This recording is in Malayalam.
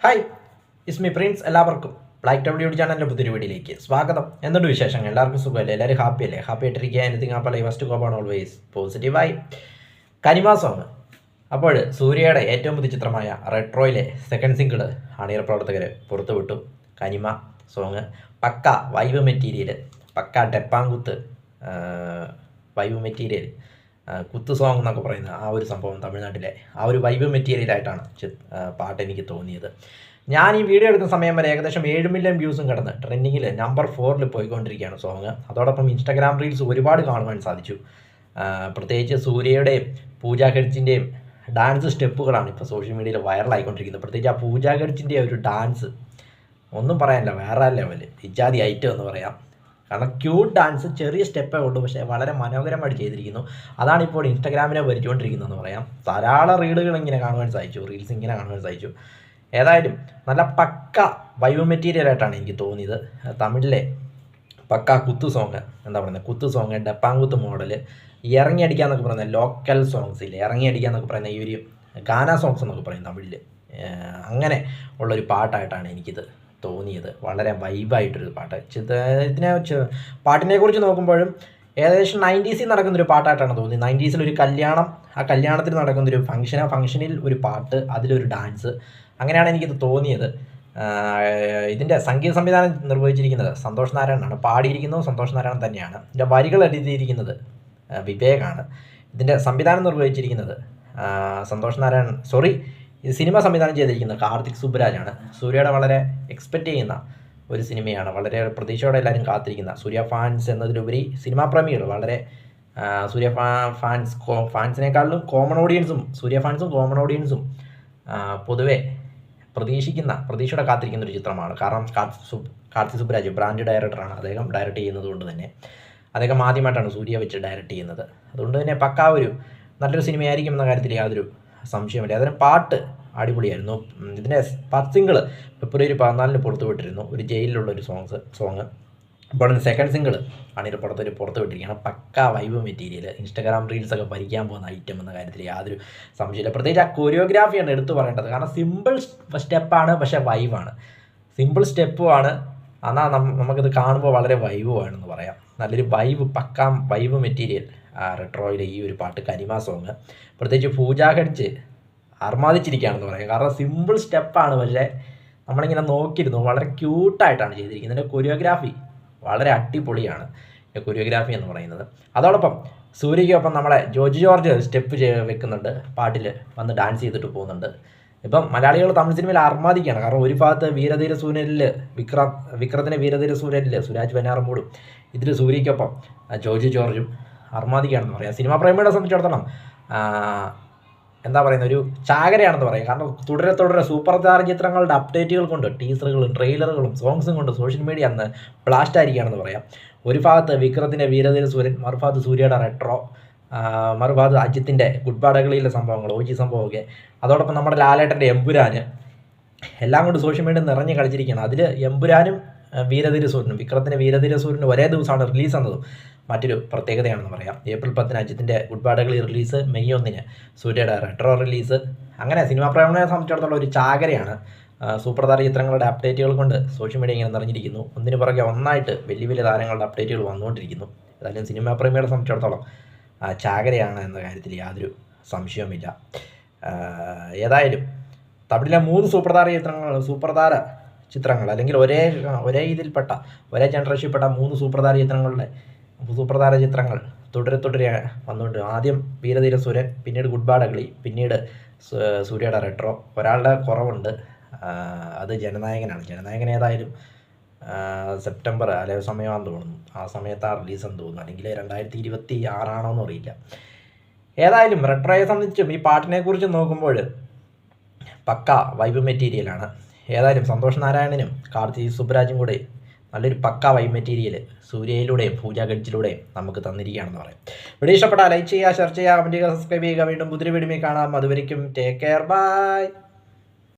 Hi Ismi Prince. എല്ലാവർക്കും ബ്ലാക്ക് ഡബ്ല്യൂ ചാനലിൻ്റെ പുതിയൊരു വീഡിയോയിലേക്ക് സ്വാഗതം. എന്തുണ്ട് വിശേഷങ്ങൾ? എല്ലാവർക്കും സുഖമല്ലേ? എല്ലാവരും ഹാപ്പി അല്ലേ? ഹാപ്പി ആയിട്ടിരിക്കുക. എനിത്തിങ് ആപ്പല്ലേ ഫസ്റ്റ് കോപ്പാണ് ഓൾവേസ് പോസിറ്റീവായി. കനിമ സോങ്. അപ്പോൾ സൂര്യയുടെ ഏറ്റവും പുതിയ ചിത്രമായ റെട്രോയിലെ സെക്കൻഡ് സിംഗിൾ അണിയർ പ്രവർത്തകർ പുറത്തുവിട്ടു. കനിമ സോങ് പക്ക വൈബ് മെറ്റീരിയൽ, പക്ക ഡെപ്പാങ്കുത്ത് വൈബ് മെറ്റീരിയൽ, കുത്ത് സോങ് എന്നൊക്കെ പറയുന്ന ആ ഒരു സംഭവം, തമിഴ്നാട്ടിലെ ആ ഒരു വൈബ് മെറ്റീരിയലായിട്ടാണ് പാട്ട് എനിക്ക് തോന്നിയത്. ഞാൻ ഈ വീഡിയോ എടുക്കുന്ന സമയം വരെ ഏകദേശം 7 മില്യൺ വ്യൂസും കടന്ന് ട്രെൻഡിങ്ങിൽ നമ്പർ 4 പോയിക്കൊണ്ടിരിക്കുകയാണ് സോങ്. അതോടൊപ്പം ഇൻസ്റ്റാഗ്രാം റീൽസ് ഒരുപാട് കാണുവാൻ സാധിച്ചു. പ്രത്യേകിച്ച് സൂര്യയുടെയും പൂജ ഹെഡ്ജിൻ്റെയും ഡാൻസ് സ്റ്റെപ്പുകളാണ് ഇപ്പോൾ സോഷ്യൽ മീഡിയയിൽ വൈറലായിക്കൊണ്ടിരിക്കുന്നത്. പ്രത്യേകിച്ച് ആ പൂജ ഹെഡ്ജിൻ്റെ ഒരു ഡാൻസ് ഒന്നും പറയാനില്ല, വേറെ ലെവൽ, ഇജാതി ഐറ്റം എന്ന് പറയാം. കാരണം ക്യൂട്ട് ഡാൻസ്, ചെറിയ സ്റ്റെപ്പേ ഉള്ളൂ, പക്ഷേ വളരെ മനോഹരമായിട്ട് ചെയ്തിരിക്കുന്നു. അതാണിപ്പോൾ ഇൻസ്റ്റാഗ്രാമിനെ ഭരിച്ചുകൊണ്ടിരിക്കുന്നതെന്ന് പറയാം. ധാരാളം റീലുകൾ ഇങ്ങനെ കാണുവാൻ സാധിച്ചു, റീൽസ് ഇങ്ങനെ കാണുവാൻ സാധിച്ചു. ഏതായാലും നല്ല പക്ക വൈബ് മെറ്റീരിയലായിട്ടാണ് എനിക്ക് തോന്നിയത്. തമിഴിലെ പക്ക കുത്തു സോങ്, എന്താ പറയുന്നത്, കുത്തു സോങ്, ഡപ്പാങ്കുത്ത് മോഡൽ, ഇറങ്ങി അടിക്കാന്നൊക്കെ പറയുന്ന ലോക്കൽ സോങ്സ് ഇല്ലേ, ഇറങ്ങി അടിക്കാന്നൊക്കെ പറയുന്ന ഈ ഒരു ഗാന സോങ്സ് എന്നൊക്കെ പറയും തമിഴിൽ. അങ്ങനെ ഉള്ളൊരു പാട്ടായിട്ടാണ് എനിക്കിത് തോന്നിയത്. വളരെ വൈബായിട്ടൊരു പാട്ട്. പാട്ടിനെ കുറിച്ച് നോക്കുമ്പോഴും ഏകദേശം 90s നടക്കുന്നൊരു പാട്ടായിട്ടാണ് തോന്നിയത്. 90s ഒരു കല്യാണം, ആ കല്യാണത്തിൽ നടക്കുന്നൊരു ഫംഗ്ഷൻ, ആ ഫംഗ്ഷനിൽ ഒരു പാട്ട്, അതിലൊരു ഡാൻസ്, അങ്ങനെയാണ് എനിക്കിത് തോന്നിയത്. ഇതിൻ്റെ സംഗീത സംവിധാനം നിർവഹിച്ചിരിക്കുന്നത് സന്തോഷ് നാരായണനാണ്. പാടിയിരിക്കുന്നത് സന്തോഷ് നാരായണൻ തന്നെയാണ്. ഇതിൻ്റെ വരികൾ എഴുതിയിരിക്കുന്നത് വിവേകാണ്. ഇതിൻ്റെ സംവിധാനം നിർവഹിച്ചിരിക്കുന്നത് സന്തോഷ് നാരായണൻ, ഇത് സിനിമ സംവിധാനം ചെയ്തിരിക്കുന്നത് കാർത്തിക് സുബ്രാജാണ്. സൂര്യയുടെ വളരെ എക്സ്പെക്റ്റ് ചെയ്യുന്ന ഒരു സിനിമയാണ്, വളരെ പ്രതീക്ഷയോടെ എല്ലാവരും കാത്തിരിക്കുന്ന. സൂര്യ ഫാൻസ് എന്നതിലുപരി സിനിമാ പ്രേമികൾ വളരെ സൂര്യ ഫാൻസിനേക്കാളും കോമൺ ഓഡിയൻസും, സൂര്യ ഫാൻസും കോമൺ ഓഡിയൻസും പൊതുവെ പ്രതീക്ഷയോടെ കാത്തിരിക്കുന്ന ഒരു ചിത്രമാണ്. കാരണം കാർത്തിക് സുബ്രാജ് ബ്രാൻഡ് ഡയറക്ടറാണ്. അദ്ദേഹം ഡയറക്റ്റ് ചെയ്യുന്നത് കൊണ്ട് തന്നെ അദ്ദേഹം ആദ്യമായിട്ടാണ് സൂര്യ വെച്ച് ഡയറക്റ്റ് ചെയ്യുന്നത്. അതുകൊണ്ട് തന്നെ പക്കാ ഒരു നല്ലൊരു സിനിമയായിരിക്കും എന്ന കാര്യത്തിൽ യാതൊരു സംശയമില്ല. അതിന് പാട്ട് അടിപൊളിയായിരുന്നു. ഇതിൻ്റെ ഫസ്റ്റ് സിംഗിൾ ഫെബ്രുവരി 14 പുറത്തുവിട്ടിരുന്നു, ഒരു ജയിലിലുള്ളൊരു സോങ്. ഇപ്പോൾ സെക്കൻഡ് സിംഗിൾ അണിയർ പുറത്തുവിട്ടിരിക്കുകയാണ്. പക്ക വൈബ് മെറ്റീരിയൽ, ഇൻസ്റ്റാഗ്രാം റീൽസൊക്കെ ഭരിക്കാൻ പോകുന്ന ഐറ്റം എന്ന കാര്യത്തിൽ യാതൊരു സംശയമില്ല. പ്രത്യേകിച്ച് ആ കൊറിയോഗ്രാഫിയാണ് എടുത്തു പറയേണ്ടത്. കാരണം സിമ്പിൾ സ്റ്റെപ്പാണ്, പക്ഷേ വൈബാണ്. സിമ്പിൾ സ്റ്റെപ്പുമാണ്, എന്നാൽ നമുക്കിത് കാണുമ്പോൾ വളരെ വൈബുമാണെന്ന് പറയാം. നല്ലൊരു പക്ക വൈബ് മെറ്റീരിയൽ റെട്രോയിലെ ഈ ഒരു പാട്ട് കനിമ സോങ്. പ്രത്യേകിച്ച് പൂജ ഹെഡ്ജ് അർമാദിച്ചിരിക്കുകയാണെന്ന് പറയാം. കാരണം സിമ്പിൾ സ്റ്റെപ്പാണ്, പക്ഷേ നമ്മളിങ്ങനെ നോക്കിയിരുന്നു, വളരെ ക്യൂട്ടായിട്ടാണ് ചെയ്തിരിക്കുന്നത്. ഇതിൻ്റെ കൊറിയോഗ്രാഫി വളരെ അടിപൊളിയാണ്, കൊറിയോഗ്രാഫി എന്ന് പറയുന്നത്. അതോടൊപ്പം സൂര്യയ്ക്കൊപ്പം നമ്മളെ ജോർജ് സ്റ്റെപ്പ് വെക്കുന്നുണ്ട്, പാട്ടിൽ വന്ന് ഡാൻസ് ചെയ്തിട്ട് പോകുന്നുണ്ട്. ഇപ്പം മലയാളികൾ തമിഴ് സിനിമയിൽ അർമാദിക്കുകയാണ്. കാരണം ഒരു ഭാഗത്ത് വീരധീര സൂര്യനിൽ വിക്രത്തിൻ്റെ വീരധീര സൂര്യനിൽ സുരാജ് വെഞ്ഞാറമൂടും, ഇതിൽ സൂര്യയ്ക്കൊപ്പം ജോർജും അർമാദിക്കുകയാണെന്ന് പറയാം. സിനിമാ പ്രേമികളെ സംബന്ധിച്ചിടത്തോളം എന്താ പറയുന്നത്, ഒരു ചാകരയാണെന്ന് പറയാം. കാരണം തുടരെ സൂപ്പർ താര ചിത്രങ്ങളുടെ അപ്ഡേറ്റുകൾ കൊണ്ട്, ടീസറുകളും ട്രെയിലറുകളും സോങ്സും കൊണ്ട് സോഷ്യൽ മീഡിയ അന്ന് ബ്ലാസ്റ്റ് ആയിരിക്കുകയാണെന്ന് പറയാം. ഒരു ഭാഗത്ത് വിക്രത്തിൻ്റെ വീരധീര സൂര്യൻ, മറുഭാഗത്ത് സൂര്യയുടെ റെട്രോ, മറുഭാഗത്ത് അജിത്തിൻ്റെ ഗുഡ് ബാഡകളിയിലെ സംഭവങ്ങൾ, OG സംഭവമൊക്കെ. അതോടൊപ്പം നമ്മുടെ ലാലേട്ടൻ്റെ എമ്പുരാന്, എല്ലാം കൊണ്ട് സോഷ്യൽ മീഡിയ നിറഞ്ഞ് കളിച്ചിരിക്കുകയാണ്. അതിൽ എമ്പുരാനും വീരധീര സൂര്യനും, വിക്രത്തിൻ്റെ വീരധീര സൂര്യനും ഒരേ ദിവസമാണ് റിലീസ് എന്നതും മറ്റൊരു പ്രത്യേകതയാണെന്ന് പറയാം. ഏപ്രിൽ 10 അജിത്തിൻ്റെ ഗുഡ് ബാഡകളി റിലീസ്, മെയ് 1 സൂര്യയുടെ റെട്രോ റിലീസ്. അങ്ങനെ സിനിമാ പ്രേമികളെ സംബന്ധിച്ചിടത്തോളം ഒരു ചാകരയാണ്. സൂപ്പർ താര ചിത്രങ്ങളുടെ അപ്ഡേറ്റുകൾ കൊണ്ട് സോഷ്യൽ മീഡിയ ഇങ്ങനെ നിറഞ്ഞിരിക്കുന്നു. ഒന്നിനു പുറകെ ഒന്നായിട്ട് വലിയ താരങ്ങളുടെ അപ്ഡേറ്റുകൾ വന്നുകൊണ്ടിരിക്കുന്നു. ഏതായാലും സിനിമാ പ്രേമികളെ സംബന്ധിച്ചിടത്തോളം ചാകരയാണ് എന്ന കാര്യത്തിൽ യാതൊരു സംശയവുമില്ല. ഏതായാലും തമിഴിലെ 3 സൂപ്പർ താര ചിത്രങ്ങൾ, അല്ലെങ്കിൽ ഒരേ ഇതിൽപ്പെട്ട, ഒരേ ജനറേഷനിൽപ്പെട്ട 3 സൂപ്പർ താര ചിത്രങ്ങൾ തുടരെ വന്നുകൊണ്ട്, ആദ്യം വീരധീര സൂര്യൻ, പിന്നീട് ഗുഡ് ബാഡകളി, പിന്നീട് സൂര്യയുടെ റെട്രോ. ഒരാളുടെ കുറവുണ്ട്, അത് ജനനായകനാണ്. ജനനായകൻ ഏതായാലും സെപ്റ്റംബർ അല്ലെങ്കിൽ സമയമാണെന്ന് തോന്നുന്നു, ആ സമയത്താണ് റിലീസെന്ന് തോന്നുന്നു, അല്ലെങ്കിൽ 2026 ആണോയെന്ന് അറിയില്ല. ഏതായാലും റെട്രോയെ സംബന്ധിച്ചും ഈ പാട്ടിനെ കുറിച്ച് നോക്കുമ്പോൾ പക്ക വൈബ് മെറ്റീരിയലാണ്. ഏതായാലും സന്തോഷ് നാരായണനും കാർത്തിക് സുബ്രാജും കൂടെ നല്ലൊരു പക്ക വൈബ് മെറ്റീരിയൽ സൂര്യയിലൂടെയും പൂജ ഗഡ്ജിലൂടെയും നമുക്ക് തന്നിരിക്കുകയാണെന്ന് പറയാം. വീഡിയോ ഇഷ്ടപ്പെട്ടാൽ ലൈക്ക് ചെയ്യുക, ഷെയർ ചെയ്യുക, കമൻറ്റ് ചെയ്യുക, സബ്സ്ക്രൈബ് ചെയ്യുക. വീണ്ടും പുതിയ വീഡിയോയിൽ കാണാം. അതുവരെയ്ക്കും ടേക്ക് കെയർ, ബൈ.